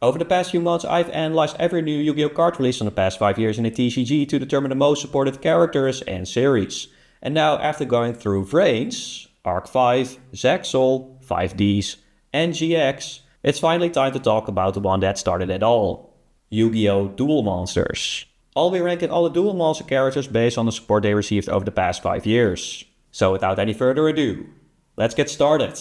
Over the past few months, I've analyzed every new Yu-Gi-Oh card released in the past 5 years in the TCG to determine the most supported characters and series. And now, after going through Vrains, Arc 5, Zaxol, 5Ds, and GX, it's finally time to talk about the one that started it all. Yu-Gi-Oh! Duel Monsters. I'll be ranking all the Duel Monster characters based on the support they received over the past 5 years. So without any further ado, let's get started.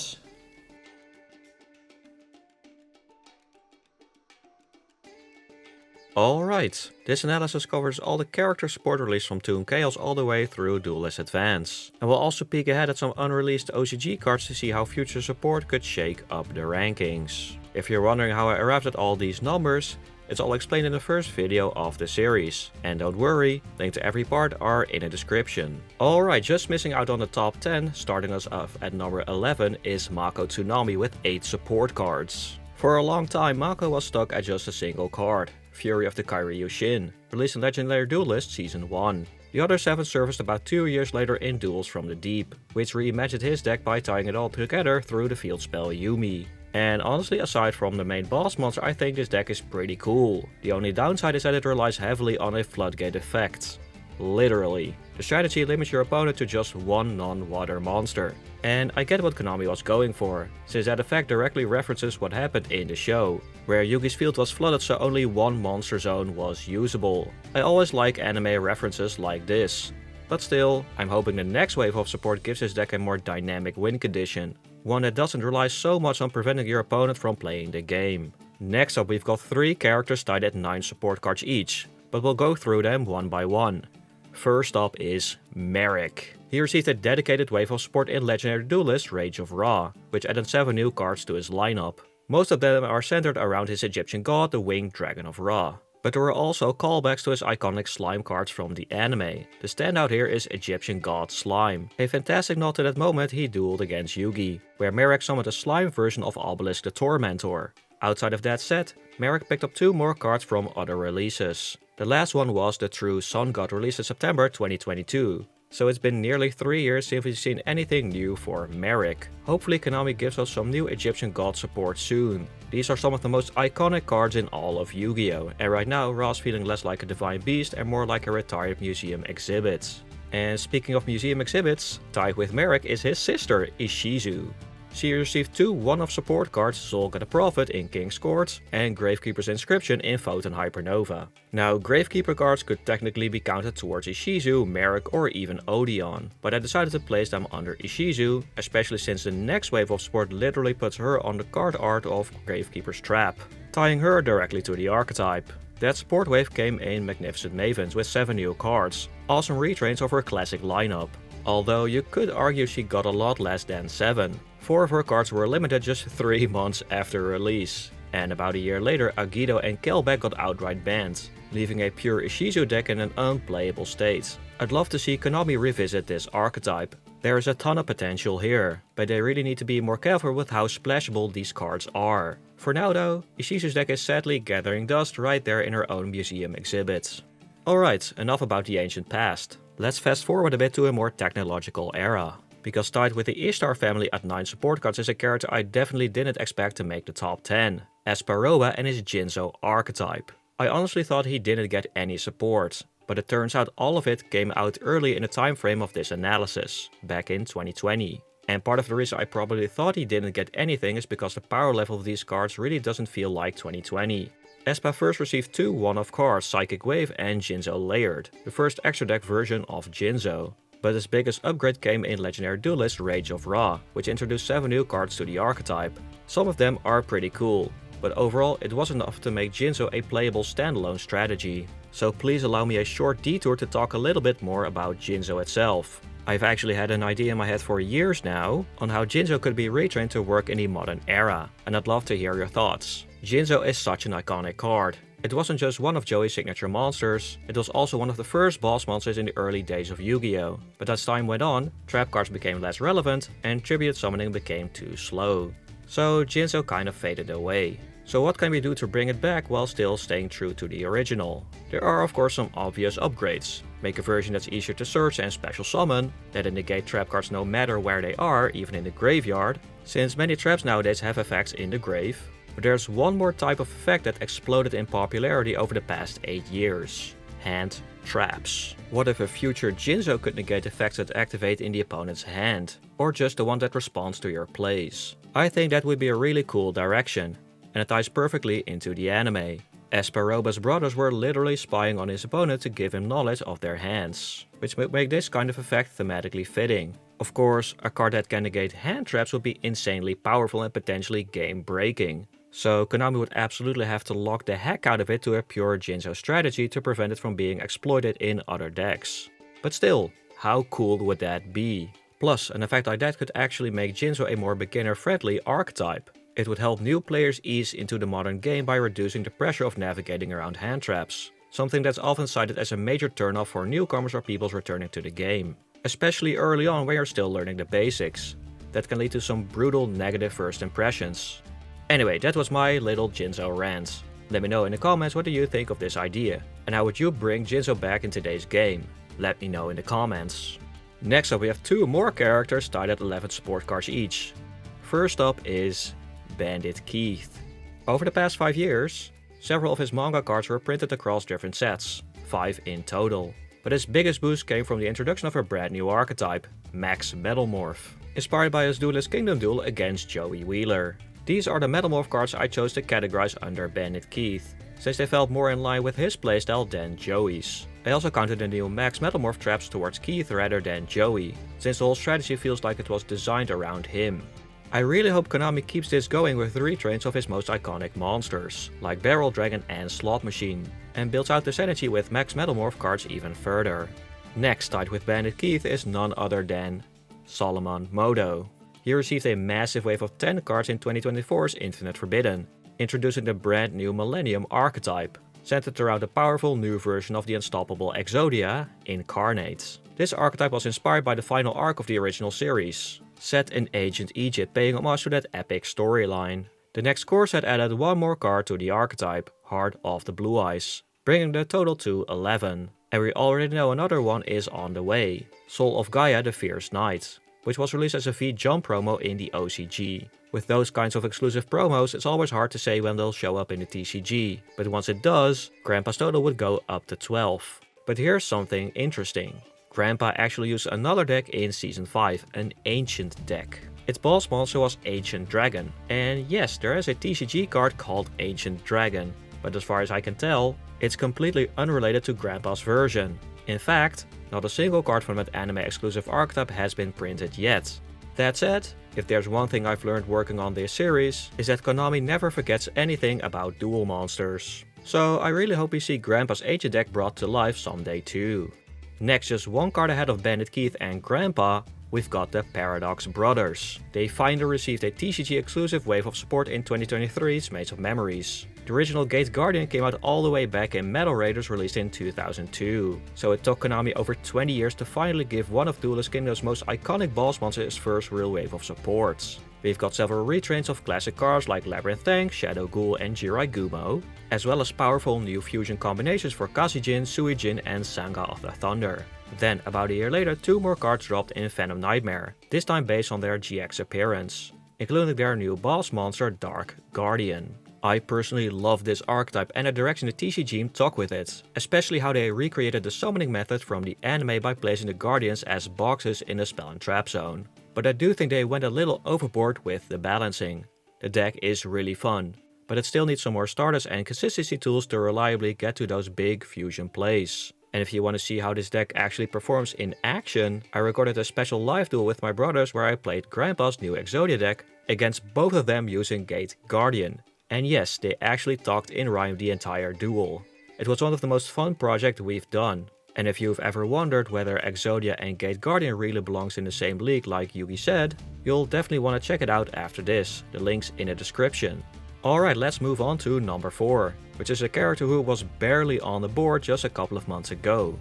Alright, this analysis covers all the character support released from Toon Chaos all the way through Duelist Advance. And we'll also peek ahead at some unreleased OCG cards to see how future support could shake up the rankings. If you're wondering how I arrived at all these numbers, it's all explained in the first video of the series. And don't worry, links to every part are in the description. Alright, just missing out on the top 10, starting us off at number 11 is Mako Tsunami with 8 support cards. For a long time, Mako was stuck at just a single card, Fury of the Kairyu Shin, released in Legendary Duelist Season 1. The other 7 surfaced about 2 years later in Duels from the Deep, which reimagined his deck by tying it all together through the field spell Yumi. And honestly, aside from the main boss monster, I think this deck is pretty cool. The only downside is that it relies heavily on a floodgate effect. Literally. The strategy limits your opponent to just one non-water monster. And I get what Konami was going for, since that effect directly references what happened in the show, where Yugi's field was flooded so only one monster zone was usable. I always like anime references like this. But still, I'm hoping the next wave of support gives this deck a more dynamic win condition, one that doesn't rely so much on preventing your opponent from playing the game. Next up, we've got 3 characters tied at 9 support cards each, but we'll go through them one by one. First up is Merrick. He received a dedicated wave of support in Legendary Duelist Rage of Ra, which added 7 new cards to his lineup. Most of them are centered around his Egyptian god, the Winged Dragon of Ra. But there were also callbacks to his iconic slime cards from the anime. The standout here is Egyptian god Slime, a fantastic nod to that moment he dueled against Yugi, where Merrick summoned a slime version of Obelisk the Tormentor. Outside of that set, Merrick picked up 2 more cards from other releases. The last one was the True Sun God released in September 2022. So it's been nearly 3 years since we've seen anything new for Merrick. Hopefully Konami gives us some new Egyptian god support soon. These are some of the most iconic cards in all of Yu-Gi-Oh! And right now Ra's feeling less like a divine beast and more like a retired museum exhibit. And speaking of museum exhibits, tied with Merrick is his sister, Ishizu. She received 2 one-off support cards, Zolga the Prophet in King's Court and Gravekeeper's Inscription in Photon Hypernova. Now, Gravekeeper cards could technically be counted towards Ishizu, Merrick or even Odeon, but I decided to place them under Ishizu, especially since the next wave of support literally puts her on the card art of Gravekeeper's Trap, tying her directly to the archetype. That support wave came in Magnificent Mavens with 7 new cards, awesome retrains of her classic lineup. Although you could argue she got a lot less than 7. 4 of her cards were limited just 3 months after release, and about a year later Agido and Kelbeck got outright banned, leaving a pure Ishizu deck in an unplayable state. I'd love to see Konami revisit this archetype. There is a ton of potential here, but they really need to be more careful with how splashable these cards are. For now though, Ishizu's deck is sadly gathering dust right there in her own museum exhibit. Alright, enough about the ancient past. Let's fast forward a bit to a more technological era. Because tied with the Ishtar family at 9 support cards is a character I definitely didn't expect to make the top 10, Esparoa and his Jinzo archetype. I honestly thought he didn't get any support, but it turns out all of it came out early in the time frame of this analysis, back in 2020. And part of the reason I probably thought he didn't get anything is because the power level of these cards really doesn't feel like 2020. Espa first received 2 one-off cards, Psychic Wave and Jinzo Layered, the first extra deck version of Jinzo. But his biggest upgrade came in Legendary Duelist Rage of Ra, which introduced 7 new cards to the archetype. Some of them are pretty cool, but overall it wasn't enough to make Jinzo a playable standalone strategy. So please allow me a short detour to talk a little bit more about Jinzo itself. I've actually had an idea in my head for years now on how Jinzo could be retrained to work in the modern era, and I'd love to hear your thoughts. Jinzo is such an iconic card. It wasn't just one of Joey's signature monsters, it was also one of the first boss monsters in the early days of Yu-Gi-Oh! But as time went on, trap cards became less relevant and tribute summoning became too slow. So Jinzo kind of faded away. So what can we do to bring it back while still staying true to the original? There are of course some obvious upgrades. Make a version that's easier to search and special summon, that negate trap cards no matter where they are, even in the graveyard, since many traps nowadays have effects in the grave. But there's one more type of effect that exploded in popularity over the past 8 years. Hand traps. What if a future Jinzo could negate effects that activate in the opponent's hand, or just the one that responds to your plays? I think that would be a really cool direction, and it ties perfectly into the anime, as Peroba's brothers were literally spying on his opponent to give him knowledge of their hands, which would make this kind of effect thematically fitting. Of course, a card that can negate hand traps would be insanely powerful and potentially game breaking. So Konami would absolutely have to lock the heck out of it to a pure Jinzo strategy to prevent it from being exploited in other decks. But still, how cool would that be? Plus, an effect like that could actually make Jinzo a more beginner-friendly archetype. It would help new players ease into the modern game by reducing the pressure of navigating around hand traps, something that's often cited as a major turnoff for newcomers or people returning to the game, especially early on when you're still learning the basics. That can lead to some brutal negative first impressions. Anyway, that was my little Jinzo rant. Let me know in the comments what do you think of this idea, and how would you bring Jinzo back in today's game? Let me know in the comments. Next up we have 2 more characters tied at 11 support cards each. First up is Bandit Keith. Over the past 5 years, several of his manga cards were printed across different sets, 5 in total. But his biggest boost came from the introduction of a brand new archetype, Max Metalmorph, inspired by his Duelist Kingdom duel against Joey Wheeler. These are the Metalmorph cards I chose to categorize under Bandit Keith, since they felt more in line with his playstyle than Joey's. I also counted the new Max Metalmorph traps towards Keith rather than Joey, since the whole strategy feels like it was designed around him. I really hope Konami keeps this going with retrains of his most iconic monsters, like Barrel Dragon and Slot Machine, and builds out the synergy with Max Metalmorph cards even further. Next tied with Bandit Keith is none other than Solomon Modo. He received a massive wave of 10 cards in 2024's Infinite Forbidden, introducing the brand new Millennium archetype, centered around a powerful new version of the unstoppable Exodia, Incarnate. This archetype was inspired by the final arc of the original series, set in ancient Egypt, paying homage to that epic storyline. The next core set added one more card to the archetype, Heart of the Blue Eyes, bringing the total to 11. And we already know another one is on the way, Soul of Gaia the Fierce Knight, which was released as a V-Jump promo in the OCG. With those kinds of exclusive promos, it's always hard to say when they'll show up in the TCG, but once it does, Grandpa's total would go up to 12. But here's something interesting. Grandpa actually used another deck in Season 5, an Ancient deck. Its boss monster was Ancient Dragon, and yes, there is a TCG card called Ancient Dragon, but as far as I can tell, it's completely unrelated to Grandpa's version. In fact, not a single card from that anime exclusive archetype has been printed yet. That said, if there's one thing I've learned working on this series, is that Konami never forgets anything about Duel Monsters. So I really hope we see Grandpa's Ancient deck brought to life someday too. Next, just one card ahead of Bandit Keith and Grandpa, we've got the Paradox Brothers. They finally received a TCG exclusive wave of support in 2023's Maze of Memories. The original Gate Guardian came out all the way back in Metal Raiders released in 2002, so it took Konami over 20 years to finally give one of Duelist Kingdom's most iconic boss monsters its first real wave of support. We've got several retrains of classic cards like Labyrinth Tank, Shadow Ghoul and Jirai Gumo, as well as powerful new fusion combinations for Kazijin, Suijin and Sanga of the Thunder. Then, about a year later, 2 more cards dropped in Phantom Nightmare, this time based on their GX appearance, including their new boss monster Dark Guardian. I personally love this archetype and the direction the TCG took with it, especially how they recreated the summoning method from the anime by placing the Guardians as boxes in the spell and trap zone. But I do think they went a little overboard with the balancing. The deck is really fun, but it still needs some more starters and consistency tools to reliably get to those big fusion plays. And if you want to see how this deck actually performs in action, I recorded a special live duel with my brothers where I played Grandpa's new Exodia deck against both of them using Gate Guardian. And yes, they actually talked in rhyme the entire duel. It was one of the most fun projects we've done. And if you've ever wondered whether Exodia and Gate Guardian really belongs in the same league like Yugi said, you'll definitely want to check it out after this, the link's in the description. Alright, let's move on to number 4, which is a character who was barely on the board just a couple of months ago.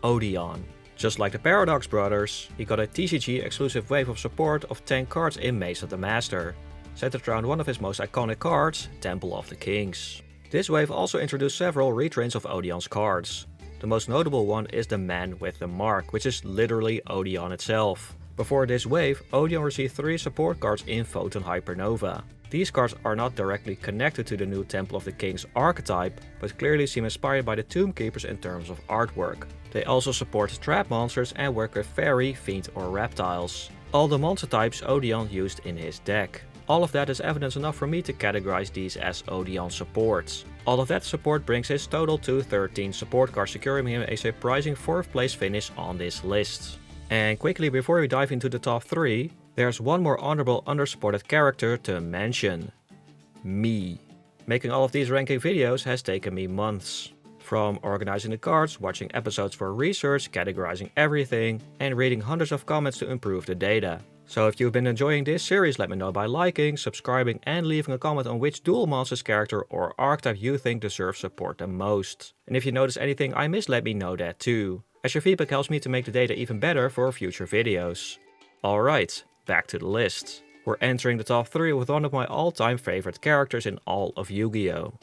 Odeon. Just like the Paradox Brothers, he got a TCG exclusive wave of support of 10 cards in Maze of the Master, centered around one of his most iconic cards, Temple of the Kings. This wave also introduced several retrains of Odeon's cards. The most notable one is the Man with the Mark, which is literally Odeon itself. Before this wave, Odeon received 3 support cards in Photon Hypernova. These cards are not directly connected to the new Temple of the Kings archetype, but clearly seem inspired by the Tomb Keepers in terms of artwork. They also support trap monsters and work with fairy, fiend or reptiles. All the monster types Odeon used in his deck. All of that is evidence enough for me to categorize these as Odeon supports. All of that support brings his total to 13 support cards, securing him a surprising 4th place finish on this list. And quickly before we dive into the top 3, there's one more honorable undersupported character to mention. Me. Making all of these ranking videos has taken me months. From organizing the cards, watching episodes for research, categorizing everything, and reading hundreds of comments to improve the data. So if you've been enjoying this series, let me know by liking, subscribing and leaving a comment on which Duel Monsters character or archetype you think deserves support the most. And if you notice anything I missed, let me know that too, as your feedback helps me to make the data even better for future videos. Alright, back to the list. We're entering the top 3 with one of my all-time favorite characters in all of Yu-Gi-Oh!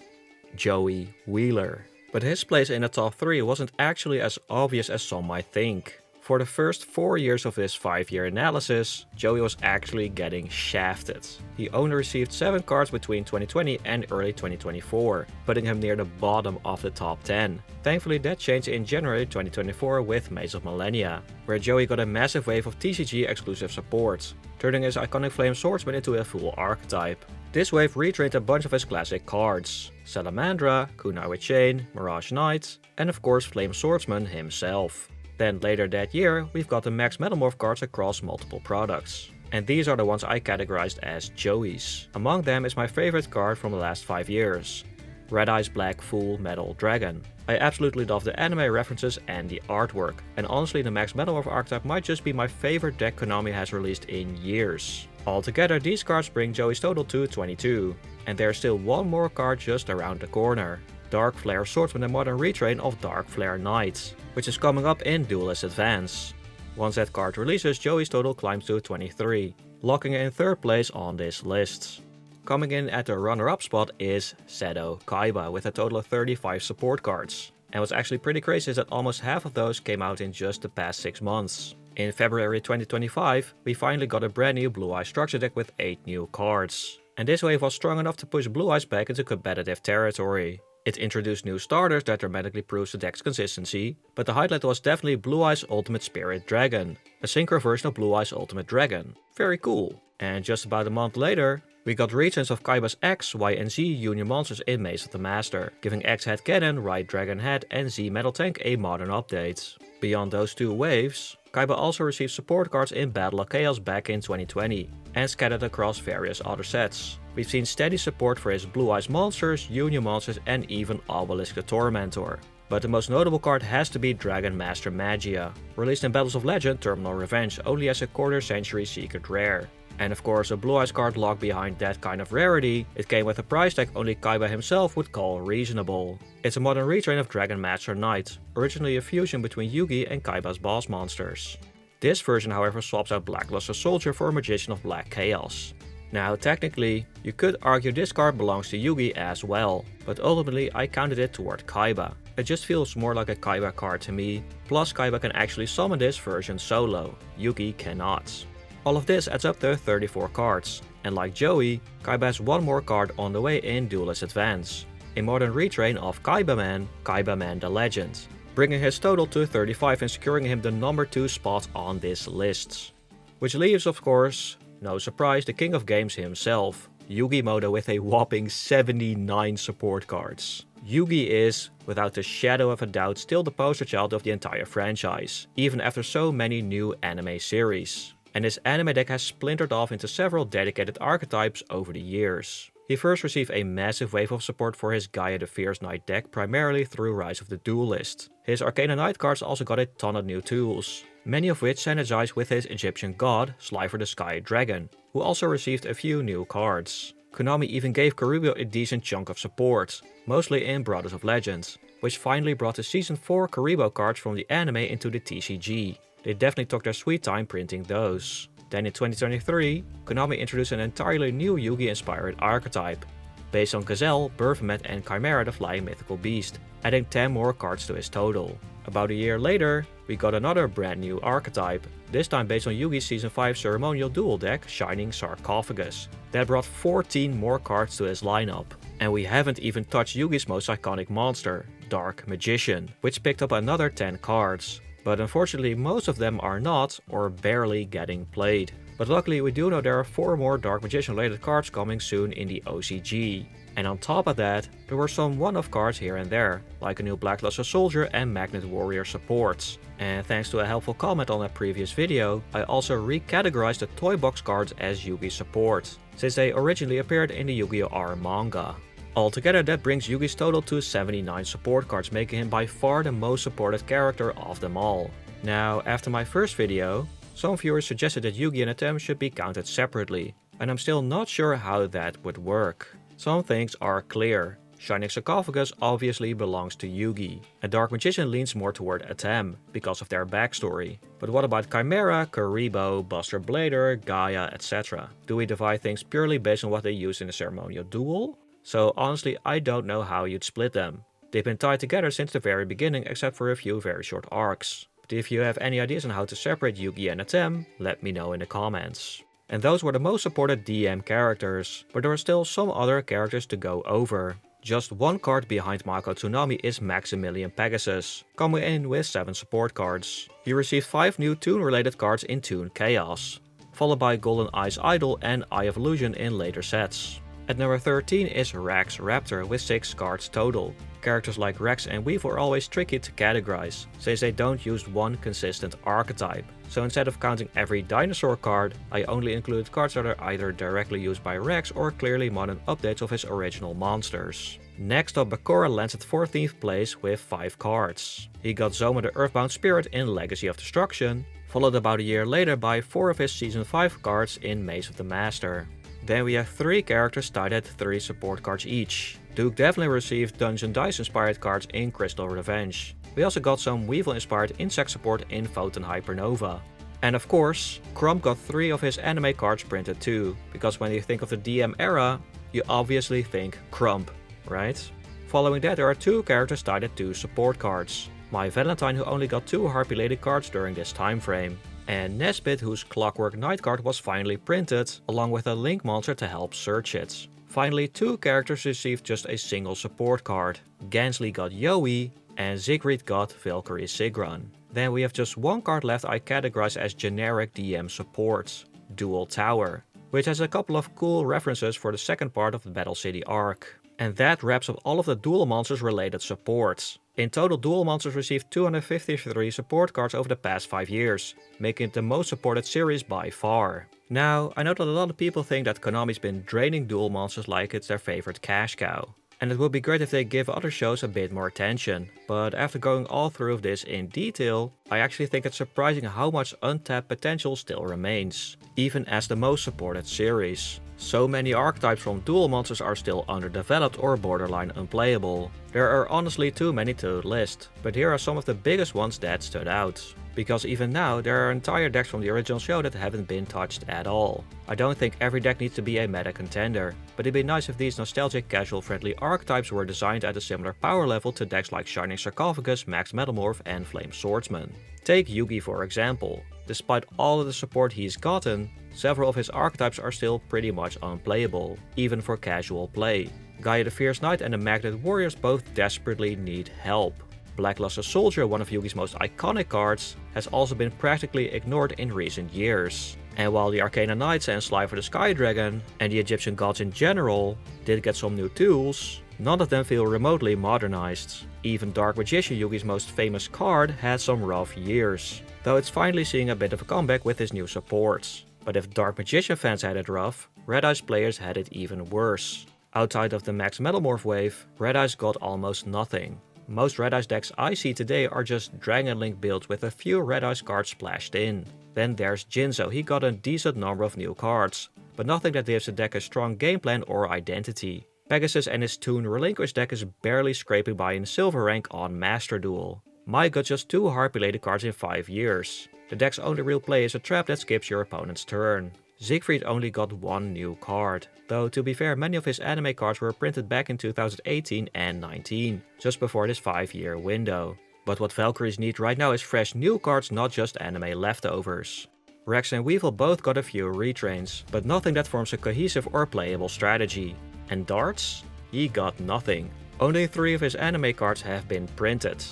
Joey Wheeler. But his place in the top 3 wasn't actually as obvious as some might think. For the first 4 years of this 5-year analysis, Joey was actually getting shafted. He only received 7 cards between 2020 and early 2024, putting him near the bottom of the top 10. Thankfully that changed in January 2024 with Maze of Millennia, where Joey got a massive wave of TCG exclusive support, turning his iconic Flame Swordsman into a full archetype. This wave retrained a bunch of his classic cards: Salamandra, Kunai with Chain, Mirage Knight, and of course Flame Swordsman himself. Then later that year, we've got the Max Metamorph cards across multiple products. And these are the ones I categorized as Joey's. Among them is my favorite card from the last 5 years, Red Eyes Black Full Metal Dragon. I absolutely love the anime references and the artwork, and honestly the Max Metamorph archetype might just be my favorite deck Konami has released in years. Altogether these cards bring Joey's total to 22, and there's still one more card just around the corner. Dark Flare Swordsman, and modern retrain of Dark Flare Knight, which is coming up in Duelist Advance. Once that card releases, Joey's total climbs to 23, locking in 3rd place on this list. Coming in at the runner-up spot is Seto Kaiba with a total of 35 support cards. And what's actually pretty crazy is that almost half of those came out in just the past 6 months. In February 2025, we finally got a brand new Blue Eye structure deck with 8 new cards. And this wave was strong enough to push Blue Eyes back into competitive territory. It introduced new starters that dramatically proves the deck's consistency, but the highlight was definitely Blue Eyes Ultimate Spirit Dragon, a synchro version of Blue Eyes Ultimate Dragon. Very cool. And just about a month later, we got reprints of Kaiba's X, Y and Z Union Monsters in Maze of the Master, giving X Head Cannon, Right Dragon Head and Z Metal Tank a modern update. Beyond those 2 waves, Kaiba also received support cards in Battle of Chaos back in 2020, and scattered across various other sets. We've seen steady support for his Blue Eyes Monsters, Union Monsters and even Obelisk the Tormentor. But the most notable card has to be Dragon Master Magia, released in Battles of Legend Terminal Revenge only as a quarter-century secret rare. And of course a Blue Eyes card locked behind that kind of rarity, it came with a price tag only Kaiba himself would call reasonable. It's a modern retrain of Dragon Master Knight, originally a fusion between Yugi and Kaiba's boss monsters. This version however swaps out Blackluster Soldier for Magician of Black Chaos. Now technically, you could argue this card belongs to Yugi as well, but ultimately I counted it toward Kaiba. It just feels more like a Kaiba card to me, plus Kaiba can actually summon this version solo, Yugi cannot. All of this adds up to 34 cards, and like Joey, Kaiba has one more card on the way in Duelist Advance, a modern retrain of Kaiba Man the Legend, bringing his total to 35 and securing him the number 2 spot on this list. Which leaves of course, no surprise, the king of games himself, Yugi Moto with a whopping 79 support cards. Yugi is, without a shadow of a doubt, still the poster child of the entire franchise, even after so many new anime series. And his anime deck has splintered off into several dedicated archetypes over the years. He first received a massive wave of support for his Gaia the Fierce Knight deck primarily through Rise of the Duelist. His Arcana Knight cards also got a ton of new tools, many of which synergize with his Egyptian god, Slifer the Sky Dragon, who also received a few new cards. Konami even gave Karibo a decent chunk of support, mostly in Brothers of Legend, which finally brought the Season 4 Karibo cards from the anime into the TCG. They definitely took their sweet time printing those. Then in 2023, Konami introduced an entirely new Yugi-inspired archetype, based on Gazelle, Baphomet and Chimera the Flying Mythical Beast, adding 10 more cards to his total. About a year later, we got another brand new archetype, this time based on Yugi's Season 5 ceremonial duel deck, Shining Sarcophagus, that brought 14 more cards to his lineup. And we haven't even touched Yugi's most iconic monster, Dark Magician, which picked up another 10 cards. But unfortunately most of them are not, or barely getting played. But luckily we do know there are 4 more Dark Magician related cards coming soon in the OCG. And on top of that, there were some one-off cards here and there, like a new Black Luster Soldier and Magnet Warrior supports. And thanks to a helpful comment on a previous video, I also recategorized the toy box cards as Yugi support, since they originally appeared in the Yu-Gi-Oh! R manga. Altogether that brings Yugi's total to 79 support cards, making him by far the most supported character of them all. Now, after my first video, some viewers suggested that Yugi and Atem should be counted separately, and I'm still not sure how that would work. Some things are clear. Shining Sarcophagus obviously belongs to Yugi, and Dark Magician leans more toward Atem, because of their backstory. But what about Chimera, Karibo, Buster Blader, Gaia, etc.? Do we divide things purely based on what they use in the ceremonial duel? So honestly, I don't know how you'd split them. They've been tied together since the very beginning except for a few very short arcs. But if you have any ideas on how to separate Yugi and Atem, let me know in the comments. And those were the most supported DM characters, but there are still some other characters to go over. Just one card behind Mako Tsunami is Maximilian Pegasus, coming in with 7 support cards. He received 5 new Toon related cards in Toon Chaos, followed by Golden Eyes Idol and Eye of Illusion in later sets. At number 13 is Rex Raptor with 6 cards total. Characters like Rex and Weevil are always tricky to categorize, since they don't use one consistent archetype. So instead of counting every dinosaur card, I only included cards that are either directly used by Rex or clearly modern updates of his original monsters. Next up, Bakura lands at 14th place with 5 cards. He got Zoma the Earthbound Spirit in Legacy of Destruction, followed about a year later by 4 of his Season 5 cards in Maze of the Master. Then we have 3 characters tied at 3 support cards each. Duke definitely received Dungeon Dice inspired cards in Crystal Revenge. We also got some Weevil inspired insect support in Photon Hypernova. And of course, Crump got 3 of his anime cards printed too, because when you think of the DM era, you obviously think Crump, right? Following that there are 2 characters tied at 2 support cards. My Valentine, who only got 2 harp-related cards during this time frame, and Nesbit, whose Clockwork Knight card was finally printed, along with a Link monster to help search it. Finally, 2 characters received just a single support card. Gansley got Yowie, and Siegfried got Valkyrie Sigrun. Then we have just 1 card left I categorize as generic DM support, Duel Tower, which has a couple of cool references for the second part of the Battle City arc. And that wraps up all of the Duel Monsters related supports. In total, Duel Monsters received 253 support cards over the past 5 years, making it the most supported series by far. Now, I know that a lot of people think that Konami's been draining Duel Monsters like it's their favorite cash cow. And it would be great if they give other shows a bit more attention, but after going all through this in detail, I actually think it's surprising how much untapped potential still remains, even as the most supported series. So many archetypes from Duel Monsters are still underdeveloped or borderline unplayable. There are honestly too many to list, but here are some of the biggest ones that stood out. Because even now, there are entire decks from the original show that haven't been touched at all. I don't think every deck needs to be a meta contender, but it'd be nice if these nostalgic casual friendly archetypes were designed at a similar power level to decks like Shining Sarcophagus, Max Metalmorph and Flame Swordsman. Take Yugi for example. Despite all of the support he's gotten, several of his archetypes are still pretty much unplayable, even for casual play. Gaia the Fierce Knight and the Magnet Warriors both desperately need help. Black Luster Soldier, one of Yugi's most iconic cards, has also been practically ignored in recent years. And while the Arcana Knights and Slifer the Sky Dragon, and the Egyptian gods in general, did get some new tools, none of them feel remotely modernized. Even Dark Magician, Yugi's most famous card, had some rough years, though it's finally seeing a bit of a comeback with his new supports. But if Dark Magician fans had it rough, Red Eyes players had it even worse. Outside of the Max Metalmorph wave, Red Eyes got almost nothing. Most Red Eyes decks I see today are just Dragon Link builds with a few Red Eyes cards splashed in. Then there's Jinzo, he got a decent number of new cards, but nothing that gives the deck a strong game plan or identity. Pegasus and his Toon Relinquish deck is barely scraping by in silver rank on Master Duel. Mike got just 2 harp related cards in 5 years. The deck's only real play is a trap that skips your opponent's turn. Siegfried only got one new card, though to be fair many of his anime cards were printed back in 2018 and 19, just before this 5-year window. But what Valkyries need right now is fresh new cards, not just anime leftovers. Rex and Weevil both got a few retrains, but nothing that forms a cohesive or playable strategy. And Darts? He got nothing. Only 3 of his anime cards have been printed.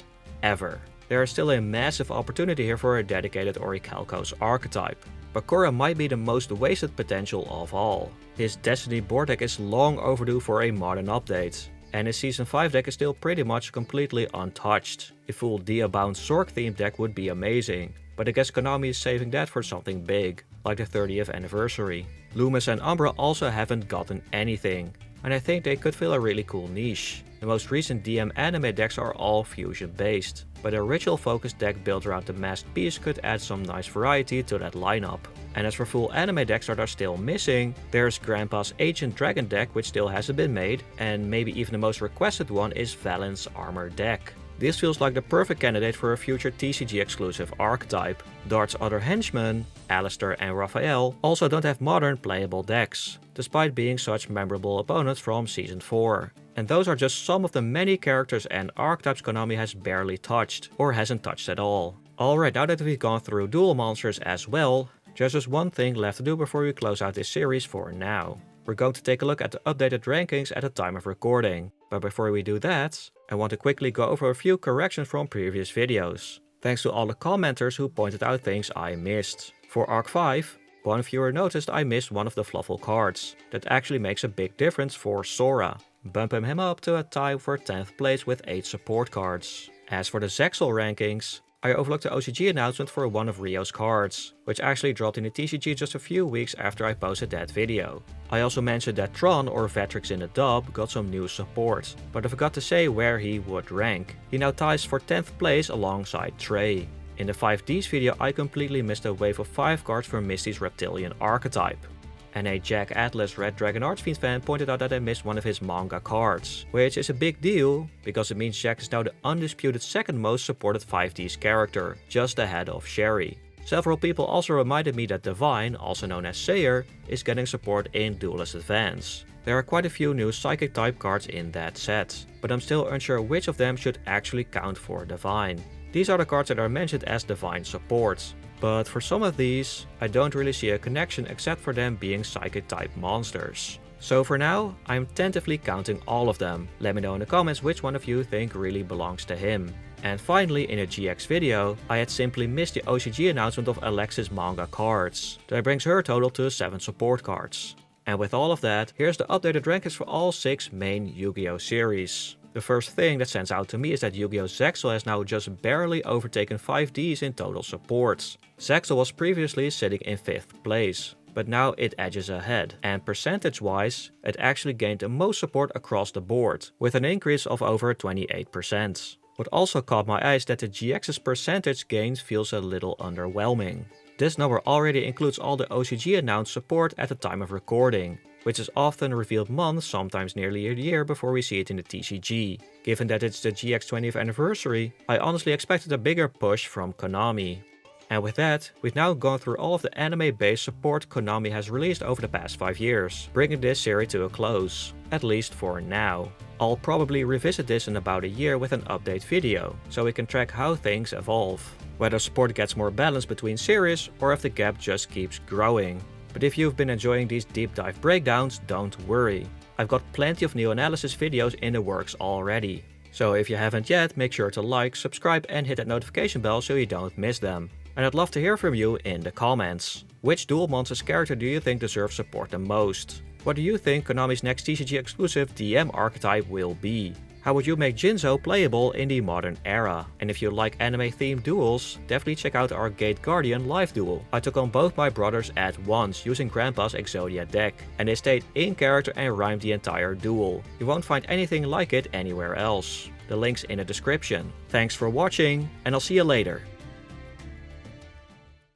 Ever. There is still a massive opportunity here for a dedicated Orichalcos archetype. Bakura might be the most wasted potential of all. His Destiny board deck is long overdue for a modern update. And his Season 5 deck is still pretty much completely untouched. A full Dia-bound Zork themed deck would be amazing, but I guess Konami is saving that for something big, like the 30th anniversary. Loomis and Umbra also haven't gotten anything, and I think they could fill a really cool niche. The most recent DM anime decks are all fusion based, but a ritual focused deck built around the masked beast could add some nice variety to that lineup. And as for full anime decks that are still missing, there's Grandpa's Ancient Dragon deck, which still hasn't been made, and maybe even the most requested one is Valen's Armor deck. This feels like the perfect candidate for a future TCG exclusive archetype. Dart's other henchmen, Alistair and Raphael, also don't have modern playable decks, despite being such memorable opponents from Season 4. And those are just some of the many characters and archetypes Konami has barely touched, or hasn't touched at all. Alright, now that we've gone through Duel Monsters as well, there's just one thing left to do before we close out this series for now. We're going to take a look at the updated rankings at the time of recording. But before we do that, I want to quickly go over a few corrections from previous videos. Thanks to all the commenters who pointed out things I missed. For Arc 5, one viewer noticed I missed one of the Fluffle cards. That actually makes a big difference for Sora, bumping him up to a tie for 10th place with 8 support cards. As for the Zexal rankings, I overlooked the OCG announcement for one of Rio's cards, which actually dropped in the TCG just a few weeks after I posted that video. I also mentioned that Tron, or Vatrix in the dub, got some new support, but I forgot to say where he would rank. He now ties for 10th place alongside Trey. In the 5Ds video I completely missed a wave of 5 cards for Misty's Reptilian archetype. And a Jack Atlas Red Dragon Archfiend fan pointed out that I missed one of his manga cards, which is a big deal because it means Jack is now the undisputed second most supported 5Ds character, just ahead of Sherry. Several people also reminded me that Divine, also known as Sayer, is getting support in Duelist Advance. There are quite a few new Psychic type cards in that set, but I'm still unsure which of them should actually count for Divine. These are the cards that are mentioned as Divine support. But for some of these, I don't really see a connection except for them being Psychic type monsters. So for now, I'm tentatively counting all of them. Let me know in the comments which one of you think really belongs to him. And finally, in a GX video, I had simply missed the OCG announcement of Alexis manga cards. That brings her total to 7 support cards. And with all of that, here's the updated rankings for all 6 main Yu-Gi-Oh series. The first thing that stands out to me is that Yu-Gi-Oh! Zexal has now just barely overtaken 5Ds in total supports. Zexal was previously sitting in 5th place, but now it edges ahead, and percentage-wise, it actually gained the most support across the board, with an increase of over 28%. What also caught my eye is that the GX's percentage gain feels a little underwhelming. This number already includes all the OCG announced support at the time of recording, which is often revealed months, sometimes nearly a year before we see it in the TCG. Given that it's the GX 20th anniversary, I honestly expected a bigger push from Konami. And with that, we've now gone through all of the anime-based support Konami has released over the past 5 years, bringing this series to a close, at least for now. I'll probably revisit this in about a year with an update video, so we can track how things evolve, whether support gets more balanced between series or if the gap just keeps growing. But if you've been enjoying these deep dive breakdowns, don't worry. I've got plenty of new analysis videos in the works already. So if you haven't yet, make sure to like, subscribe and hit that notification bell so you don't miss them. And I'd love to hear from you in the comments. Which Duel Monsters character do you think deserves support the most? What do you think Konami's next TCG exclusive DM archetype will be? How would you make Jinzo playable in the modern era? And if you like anime themed duels, definitely check out our Gate Guardian live duel. I took on both my brothers at once using Grandpa's Exodia deck, and they stayed in character and rhymed the entire duel. You won't find anything like it anywhere else. The link's in the description. Thanks for watching, and I'll see you later.